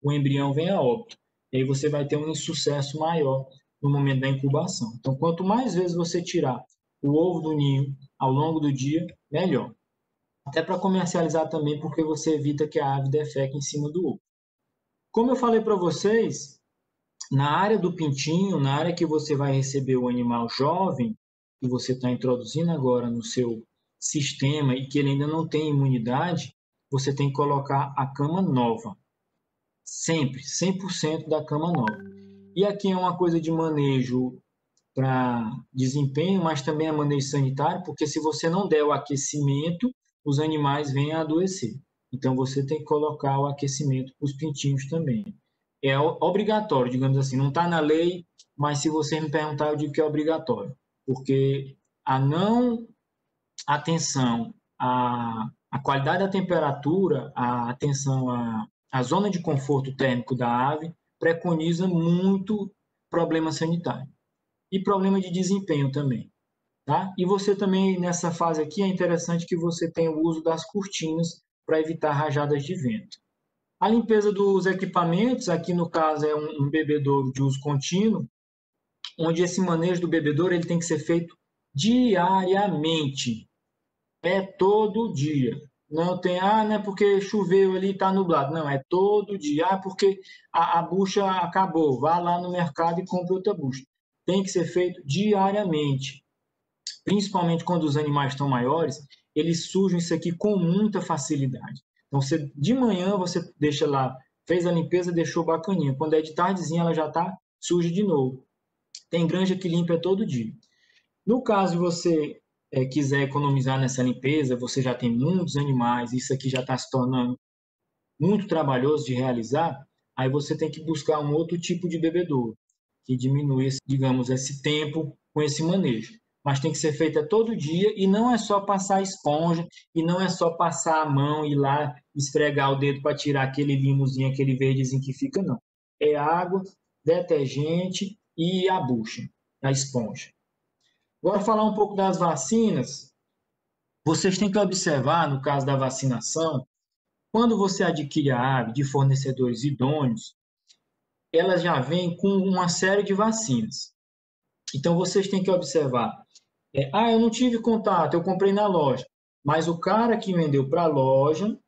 o embrião vem a óbito. E aí você vai ter um insucesso maior no momento da incubação. Então, quanto mais vezes você tirar o ovo do ninho ao longo do dia, melhor. Até para comercializar também, porque você evita que a ave defeque em cima do ovo. Como eu falei para vocês, na área do pintinho, na área que você vai receber o animal jovem, que você está introduzindo agora no seu sistema e que ele ainda não tem imunidade, você tem que colocar a cama nova. Sempre, 100% da cama nova. E aqui é uma coisa de manejo para desempenho, mas também é manejo sanitário, porque se você não der o aquecimento, os animais vêm a adoecer. Então você tem que colocar o aquecimento para os pintinhos também. É obrigatório, digamos assim, não está na lei, mas se você me perguntar, eu digo que é obrigatório, porque a não atenção à qualidade da temperatura, a atenção à zona de conforto térmico da ave, preconiza muito problema sanitário. E problema de desempenho também. Tá? E você também, nessa fase aqui, é interessante que você tenha o uso das cortinas para evitar rajadas de vento. A limpeza dos equipamentos, aqui no caso é um bebedouro de uso contínuo, onde esse manejo do bebedouro ele tem que ser feito diariamente. É todo dia. Não tem, não é porque choveu ali e está nublado. Não, é todo dia. Porque a bucha acabou. Vá lá no mercado e compre outra bucha. Tem que ser feito diariamente. Principalmente quando os animais estão maiores, eles sujam isso aqui com muita facilidade. Então, de manhã você deixa lá, fez a limpeza, deixou bacaninha. Quando é de tardezinha, ela já está suja de novo. Tem granja que limpa todo dia. No caso de você quiser economizar nessa limpeza, você já tem muitos animais, isso aqui já está se tornando muito trabalhoso de realizar, aí você tem que buscar um outro tipo de bebedouro, que diminui, digamos, esse tempo com esse manejo. Mas tem que ser feita todo dia e não é só passar esponja e não é só passar a mão e ir lá esfregar o dedo para tirar aquele limozinho, aquele verdezinho que fica, não. É água, detergente e a bucha, a esponja. Agora, falar um pouco das vacinas. Vocês têm que observar, no caso da vacinação, quando você adquire a ave de fornecedores idôneos, ela já vem com uma série de vacinas. Então, vocês têm que observar. Eu não tive contato, eu comprei na loja. Mas o cara que vendeu para a loja,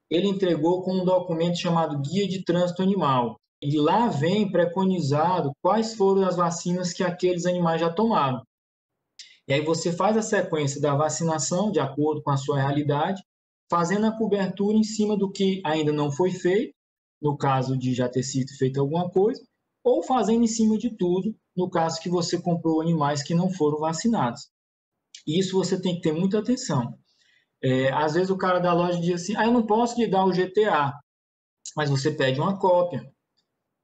ele entregou com um documento chamado Guia de Trânsito Animal. E lá vem preconizado quais foram as vacinas que aqueles animais já tomaram. E aí você faz a sequência da vacinação de acordo com a sua realidade, fazendo a cobertura em cima do que ainda não foi feito, no caso de já ter sido feita alguma coisa, ou fazendo em cima de tudo, no caso que você comprou animais que não foram vacinados. E isso você tem que ter muita atenção. Às vezes o cara da loja diz assim, eu não posso lhe dar o GTA, mas você pede uma cópia.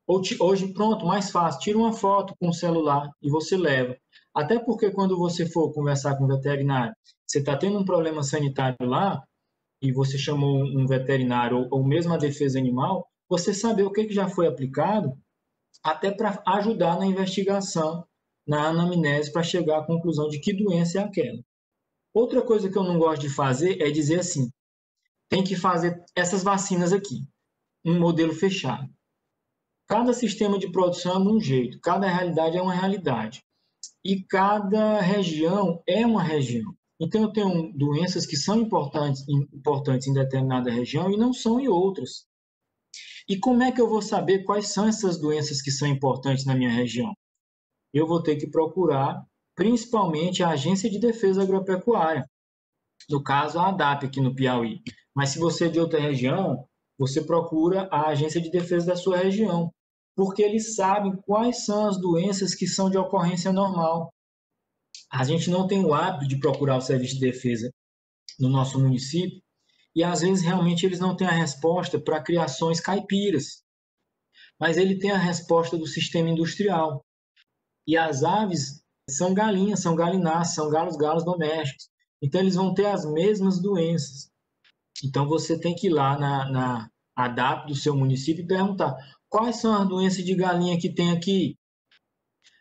Hoje, pronto, mais fácil, tira uma foto com o celular e você leva. Até porque quando você for conversar com o veterinário, você está tendo um problema sanitário lá, e você chamou um veterinário ou mesmo a defesa animal, você saber o que já foi aplicado, até para ajudar na investigação na anamnese para chegar à conclusão de que doença é aquela. Outra coisa que eu não gosto de fazer é dizer assim, tem que fazer essas vacinas aqui, um modelo fechado. Cada sistema de produção é de um jeito, cada realidade é uma realidade. E cada região é uma região. Então, eu tenho doenças que são importantes em determinada região e não são em outras. E como é que eu vou saber quais são essas doenças que são importantes na minha região? Eu vou ter que procurar, principalmente, a Agência de Defesa Agropecuária, no caso, a ADAP aqui no Piauí. Mas se você é de outra região, você procura a Agência de Defesa da sua região, porque eles sabem quais são as doenças que são de ocorrência normal. A gente não tem o hábito de procurar o serviço de defesa no nosso município e às vezes realmente eles não têm a resposta para criações caipiras, mas ele tem a resposta do sistema industrial. E as aves são galinhas, são galináceos, são galos domésticos. Então eles vão ter as mesmas doenças. Então você tem que ir lá na ADAP do seu município e perguntar quais são as doenças de galinha que tem aqui,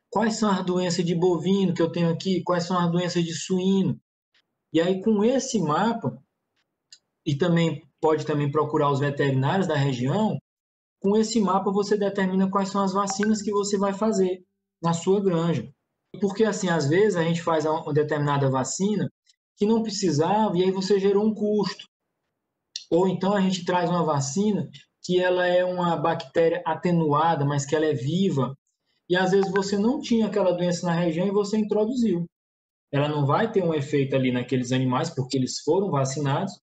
quais são as doenças de bovino que eu tenho aqui, quais são as doenças de suíno. E aí com esse mapa, e também pode também procurar os veterinários da região, com esse mapa você determina quais são as vacinas que você vai fazer na sua granja. Porque assim, às vezes a gente faz uma determinada vacina que não precisava e aí você gerou um custo. Ou então a gente traz uma vacina que ela é uma bactéria atenuada, mas que ela é viva, e às vezes você não tinha aquela doença na região e você introduziu. Ela não vai ter um efeito ali naqueles animais porque eles foram vacinados,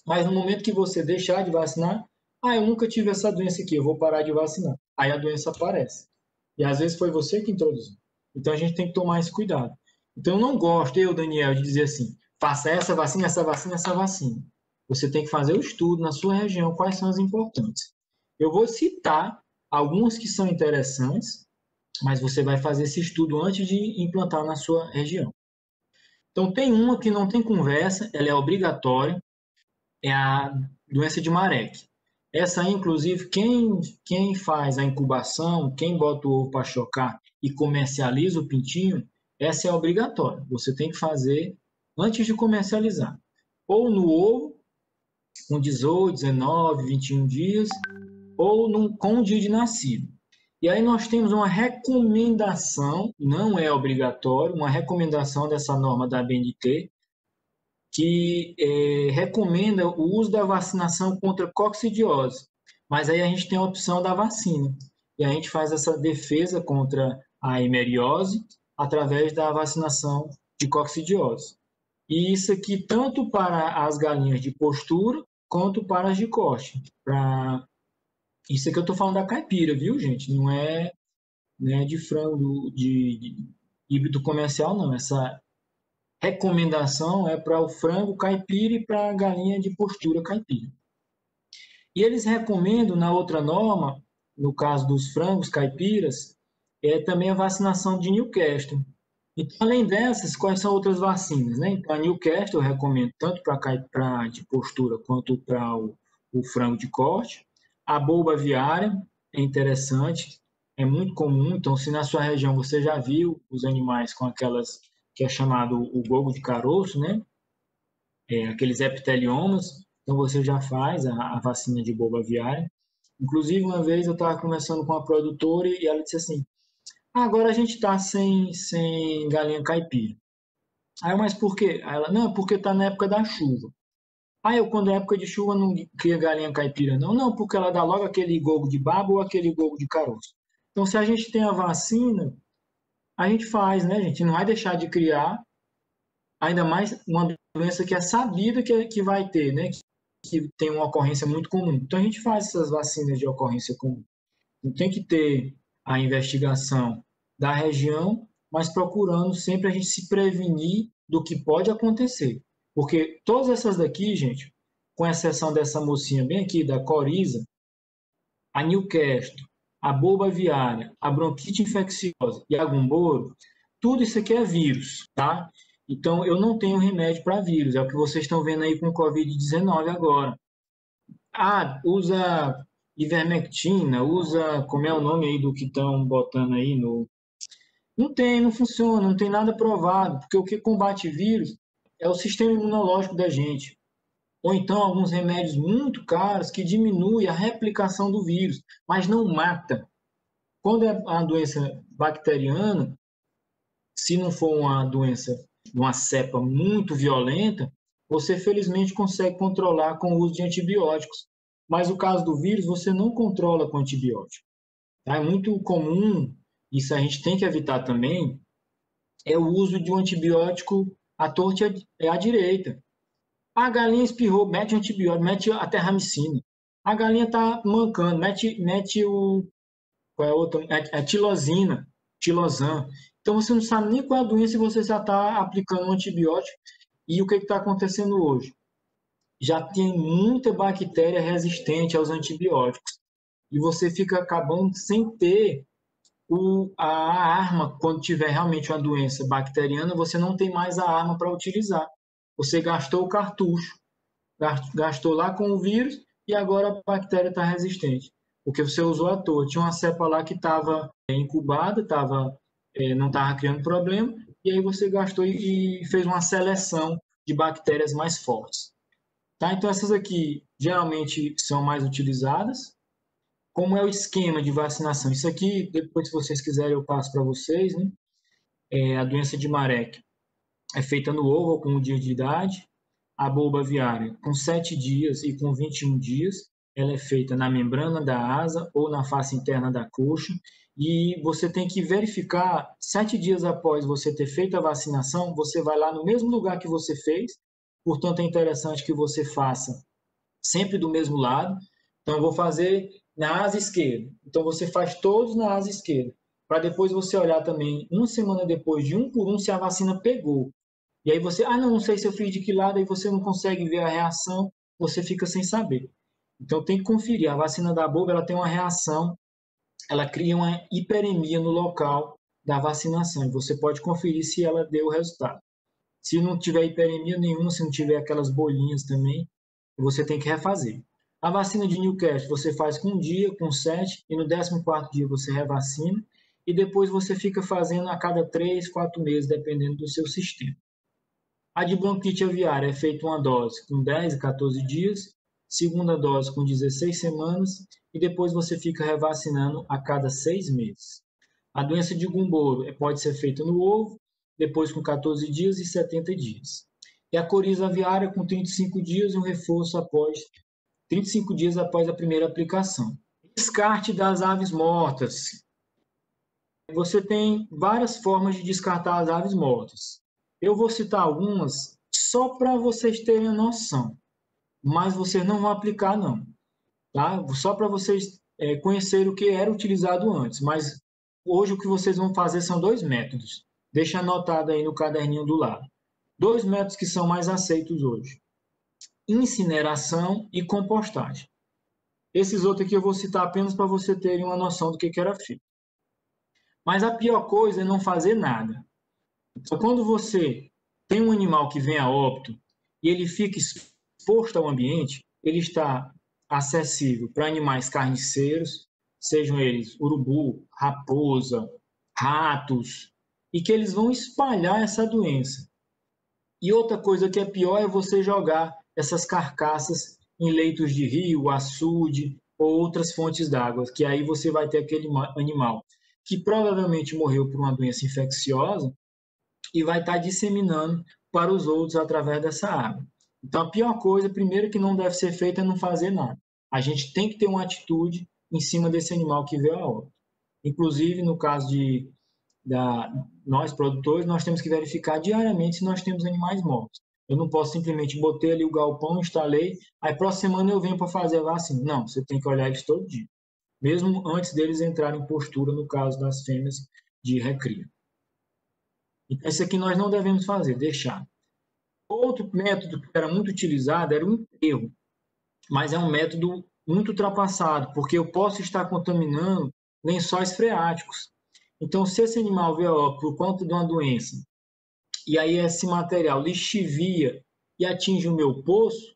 mas no momento que você deixar de vacinar, eu nunca tive essa doença aqui, eu vou parar de vacinar. Aí a doença aparece. E às vezes foi você que introduziu. Então a gente tem que tomar esse cuidado. Então eu não gosto, Daniel, de dizer assim, faça essa vacina, essa vacina, essa vacina. Você tem que fazer o estudo na sua região, quais são as importantes. Eu vou citar algumas que são interessantes, mas você vai fazer esse estudo antes de implantar na sua região. Então tem uma que não tem conversa, ela é obrigatória, é a doença de Marek. Essa aí, inclusive, quem faz a incubação, quem bota o ovo para chocar e comercializa o pintinho, essa é obrigatória. Você tem que fazer antes de comercializar. Ou no ovo, com 18, 19, 21 dias, ou com o dia de nascido. E aí nós temos uma recomendação, não é obrigatório, uma recomendação dessa norma da ABNT, que recomenda o uso da vacinação contra coccidiose. Mas aí a gente tem a opção da vacina. E a gente faz essa defesa contra a hemeriose através da vacinação de coccidiose. E isso aqui tanto para as galinhas de postura quanto para as de corte. Isso aqui eu estou falando da caipira, viu, gente? Não é, de frango de híbrido comercial, não. Essa recomendação é para o frango caipira e para a galinha de postura caipira. E eles recomendam, na outra norma, no caso dos frangos caipiras, também a vacinação de Newcastle. Então, além dessas, quais são outras vacinas? Né? Então, a Newcastle eu recomendo tanto para de postura quanto para o frango de corte. A bulba aviária é interessante, é muito comum. Então, se na sua região você já viu os animais com aquelas que é chamado o gogo de caroço, né? Aqueles epiteliomas, então você já faz a vacina de bulba aviária. Inclusive, uma vez eu estava conversando com uma produtora e ela disse assim, agora a gente está sem galinha caipira. Aí, mas por quê? Aí ela, não, porque está na época da chuva. Quando é época de chuva, não cria galinha caipira, não. Não, porque ela dá logo aquele gogo de baba ou aquele gogo de caroço. Então, se a gente tem a vacina, a gente faz, né, gente? Não vai deixar de criar, ainda mais uma doença que é sabida que vai ter, né? Que tem uma ocorrência muito comum. Então, a gente faz essas vacinas de ocorrência comum. Então, tem que ter a investigação da região, mas procurando sempre a gente se prevenir do que pode acontecer. Porque todas essas daqui, gente, com exceção dessa mocinha bem aqui, da coriza, a Newcastle, a bulba aviária, a bronquite infecciosa e a gumboro, tudo isso aqui é vírus, tá? Então, eu não tenho remédio para vírus, é o que vocês estão vendo aí com o Covid-19 agora. Usa ivermectina, usa, como é o nome aí do que estão botando aí Não funciona, não tem nada provado, porque o que combate vírus é o sistema imunológico da gente. Ou então alguns remédios muito caros que diminuem a replicação do vírus, mas não mata. Quando é uma doença bacteriana, se não for uma doença, uma cepa muito violenta, você felizmente consegue controlar com o uso de antibióticos. Mas o caso do vírus, você não controla com antibiótico. Tá? É muito comum, isso a gente tem que evitar também, é o uso de um antibiótico à torta e à direita. A galinha espirrou, mete antibiótico, mete a terramicina. A galinha está mancando, mete o. Qual é a outra? A tilosina, tilosan. Então você não sabe nem qual é a doença e você já está aplicando um antibiótico. E o que está acontecendo hoje? Já tem muita bactéria resistente aos antibióticos. E você fica acabando sem ter a arma, quando tiver realmente uma doença bacteriana, você não tem mais a arma para utilizar. Você gastou o cartucho, gastou lá com o vírus e agora a bactéria está resistente, porque você usou à toa. Tinha uma cepa lá que estava incubada, não estava criando problema, e aí você gastou e fez uma seleção de bactérias mais fortes. Tá? Então essas aqui geralmente são mais utilizadas. Como é o esquema de vacinação? Isso aqui, depois, se vocês quiserem, eu passo para vocês. Né? A doença de Marek é feita no ovo com 1 dia de idade. A bulba aviária, com 7 dias e com 21 dias, ela é feita na membrana da asa ou na face interna da coxa. E você tem que verificar, 7 dias após você ter feito a vacinação, você vai lá no mesmo lugar que você fez. Portanto, é interessante que você faça sempre do mesmo lado. Então, eu vou fazer na asa esquerda. Então, você faz todos na asa esquerda. Para depois você olhar também, uma semana depois, de um por um, se a vacina pegou. E aí você, não sei se eu fiz de que lado, aí você não consegue ver a reação, você fica sem saber. Então, tem que conferir. A vacina da bulba, ela tem uma reação, ela cria uma hiperemia no local da vacinação. E você pode conferir se ela deu o resultado. Se não tiver hiperemia nenhuma, se não tiver aquelas bolinhas também, você tem que refazer. A vacina de Newcastle você faz com 1 dia, com 7, e no 14º dia você revacina, e depois você fica fazendo a cada 3, 4 meses, dependendo do seu sistema. A de bronquite aviária é feita uma dose com 10 e 14 dias, segunda dose com 16 semanas, e depois você fica revacinando a cada 6 meses. A doença de Gumboro pode ser feita no ovo, depois com 14 dias e 70 dias. E a coriza aviária com 35 dias e um reforço após 35 dias após a primeira aplicação. Descarte das aves mortas. Você tem várias formas de descartar as aves mortas. Eu vou citar algumas só para vocês terem noção, mas vocês não vão aplicar não, tá? Só para vocês conhecerem o que era utilizado antes, mas hoje o que vocês vão fazer são 2 métodos. Deixa anotado aí no caderninho do lado. 2 métodos que são mais aceitos hoje: incineração e compostagem. Esses outros aqui eu vou citar apenas para você terem uma noção do que era feito. Mas a pior coisa é não fazer nada. Então, quando você tem um animal que vem a óbito e ele fica exposto ao ambiente, ele está acessível para animais carniceiros, sejam eles urubu, raposa, ratos, e que eles vão espalhar essa doença. E outra coisa que é pior é você jogar essas carcaças em leitos de rio, açude ou outras fontes d'água, que aí você vai ter aquele animal que provavelmente morreu por uma doença infecciosa e vai estar disseminando para os outros através dessa água. Então, a pior coisa, primeiro, que não deve ser feita é não fazer nada. A gente tem que ter uma atitude em cima desse animal que veio a óbito. Inclusive, no caso nós, produtores, nós temos que verificar diariamente se nós temos animais mortos. Eu não posso simplesmente botar ali o galpão, instalei, aí próxima semana eu venho para fazer a vacina. Não, você tem que olhar eles todo dia, mesmo antes deles entrarem em postura, no caso das fêmeas de recria. Então, isso aqui nós não devemos fazer, deixar. Outro método que era muito utilizado era o enterro, mas é um método muito ultrapassado, porque eu posso estar contaminando lençóis freáticos. Então, se esse animal veio por conta de uma doença, e aí esse material lixivia e atinge o meu poço,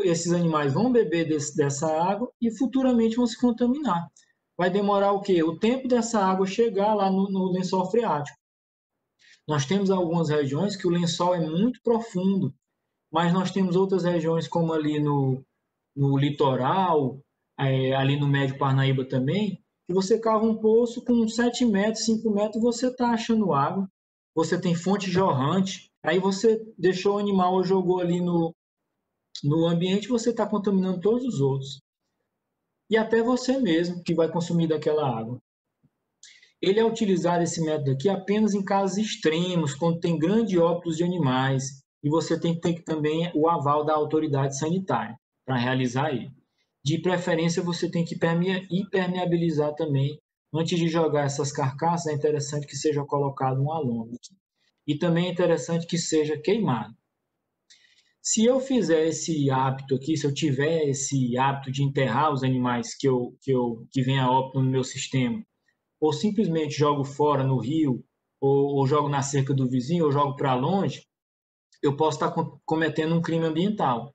esses animais vão beber dessa água e futuramente vão se contaminar. vai demorar o quê? O tempo dessa água chegar lá no lençol freático. Nós temos algumas regiões que o lençol é muito profundo, mas nós temos outras regiões, como ali no litoral, ali no Médio Parnaíba também, que você cava um poço com 7 metros, 5 metros, você está achando água, você tem fonte jorrante, aí você deixou o animal ou jogou ali no ambiente, você está contaminando todos os outros. E até você mesmo, que vai consumir daquela água. Ele é utilizado, esse método aqui, apenas em casos extremos, quando tem grande óbitos de animais, e você tem que ter também o aval da autoridade sanitária para realizar ele. De preferência, você tem que impermeabilizar também. Antes de jogar essas carcaças, é interessante que seja colocado um alômetro. E também é interessante que seja queimado. Se eu fizer esse hábito aqui, se eu tiver esse hábito de enterrar os animais que vem a óbito no meu sistema, ou simplesmente jogo fora no rio, ou jogo na cerca do vizinho, ou jogo para longe, eu posso estar cometendo um crime ambiental.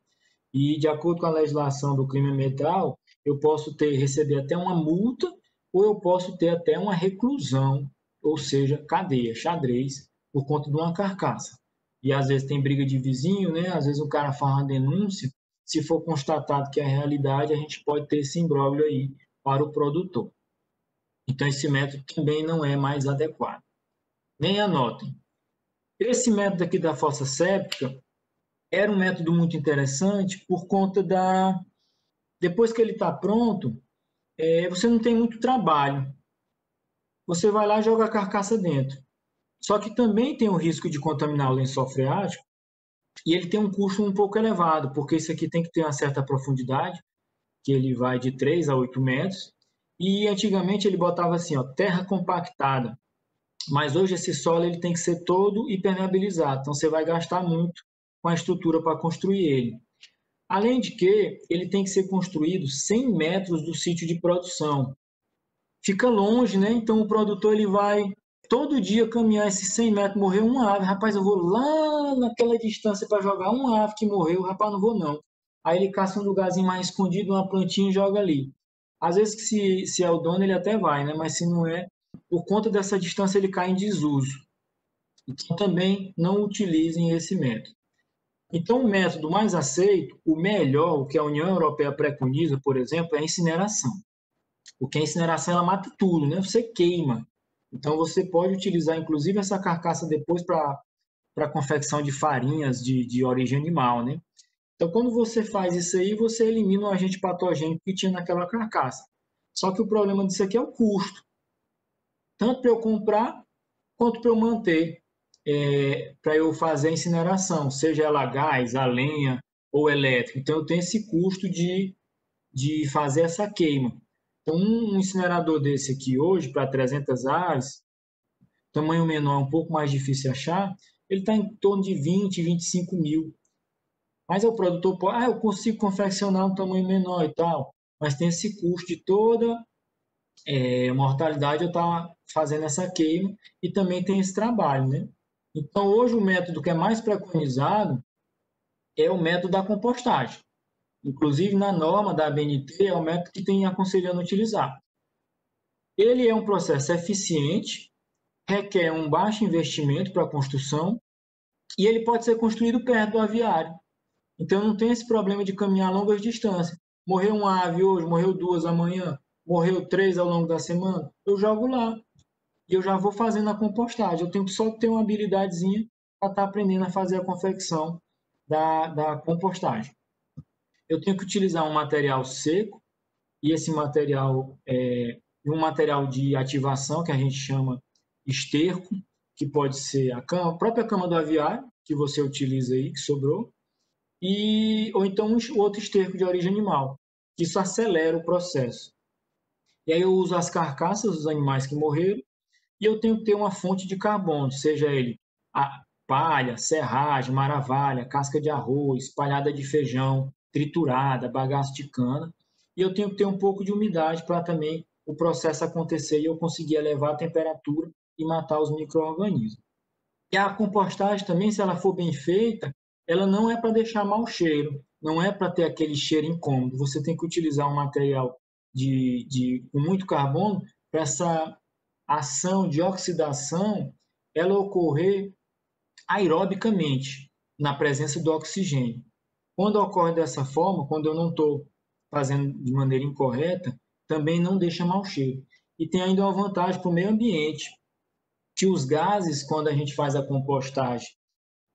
E, de acordo com a legislação do crime ambiental, eu posso receber até uma multa, ou eu posso ter até uma reclusão, ou seja, cadeia, xadrez, por conta de uma carcaça. E às vezes tem briga de vizinho, né? Às vezes o cara faz uma denúncia, se for constatado que é a realidade, a gente pode ter esse imbróglio aí para o produtor. Então, esse método também não é mais adequado. Nem anotem. Esse método aqui da fossa séptica era um método muito interessante por conta da... Depois que ele está pronto, você não tem muito trabalho. Você vai lá e joga a carcaça dentro. Só que também tem o risco de contaminar o lençol freático e ele tem um custo um pouco elevado, porque isso aqui tem que ter uma certa profundidade, que ele vai de 3 a 8 metros, e antigamente ele botava assim, ó, terra compactada. Mas hoje esse solo ele tem que ser todo impermeabilizado, então você vai gastar muito com a estrutura para construir ele. Além de que ele tem que ser construído 100 metros do sítio de produção. Fica longe, né? Então o produtor ele vai todo dia caminhar esses 100 metros, morreu uma ave, rapaz, eu vou lá naquela distância para jogar uma ave que morreu, rapaz, não vou não. Aí ele caça um lugarzinho mais escondido, uma plantinha e joga ali. Às vezes, se é o dono, ele até vai, né? Mas se não é, por conta dessa distância, ele cai em desuso. Então, também não utilizem esse método. Então, o método mais aceito, o melhor, o que a União Europeia preconiza, por exemplo, é a incineração. Porque a incineração, ela mata tudo, né? Você queima. Então, você pode utilizar, inclusive, essa carcaça depois para a confecção de farinhas de origem animal, né? Então, quando você faz isso aí, você elimina o agente patogênico que tinha naquela carcaça. Só que o problema disso aqui é o custo. Tanto para eu comprar, quanto para eu manter, para eu fazer a incineração, seja ela a gás, a lenha ou elétrica. Então, eu tenho esse custo de fazer essa queima. Então, um incinerador desse aqui hoje, para 300 aves, tamanho menor, um pouco mais difícil de achar, ele está em torno de 20, 25 mil. Mas o produtor pode, eu consigo confeccionar um tamanho menor e tal, mas tem esse custo de toda mortalidade eu estar fazendo essa queima e também tem esse trabalho, né? Então, hoje o método que é mais preconizado é o método da compostagem. Inclusive, na norma da ABNT, é o método que tem aconselhando utilizar. Ele é um processo eficiente, requer um baixo investimento para a construção e ele pode ser construído perto do aviário. Então, não tem esse problema de caminhar longas distâncias. Morreu uma ave hoje, morreu duas amanhã, morreu 3 ao longo da semana, eu jogo lá. E eu já vou fazendo a compostagem. Eu tenho que só ter uma habilidadezinha para estar aprendendo a fazer a confecção da compostagem. Eu tenho que utilizar um material seco, e esse material é um material de ativação, que a gente chama esterco, que pode ser a própria cama do aviário, que você utiliza aí, que sobrou, ou então um outro esterco de origem animal. Isso acelera o processo. E aí eu uso as carcaças dos animais que morreram, e eu tenho que ter uma fonte de carbono, seja ele a palha, serragem, maravalha, casca de arroz, palhada de feijão, triturada, bagaço de cana. E eu tenho que ter um pouco de umidade para também o processo acontecer e eu conseguir elevar a temperatura e matar os micro-organismos. E a compostagem também, se ela for bem feita, ela não é para deixar mau cheiro, não é para ter aquele cheiro incômodo. Você tem que utilizar um material com muito carbono, para essa ação de oxidação ela ocorrer aerobicamente, na presença do oxigênio. Quando ocorre dessa forma, quando eu não estou fazendo de maneira incorreta, também não deixa mau cheiro. E tem ainda uma vantagem para o meio ambiente, que os gases, quando a gente faz a compostagem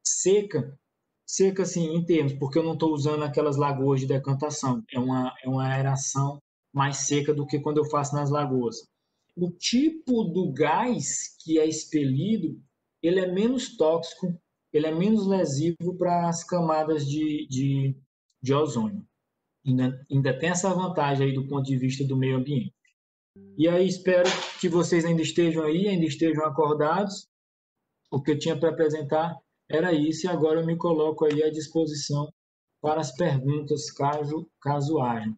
seca assim, em termos, porque eu não estou usando aquelas lagoas de decantação, é uma aeração mais seca do que quando eu faço nas lagoas. O tipo do gás que é expelido, ele é menos tóxico, ele é menos lesivo para as camadas de ozônio. Ainda tem essa vantagem aí do ponto de vista do meio ambiente. E aí espero que vocês ainda estejam aí, ainda estejam acordados. O que eu tinha para apresentar era isso, e agora eu me coloco aí à disposição para as perguntas, caso haja.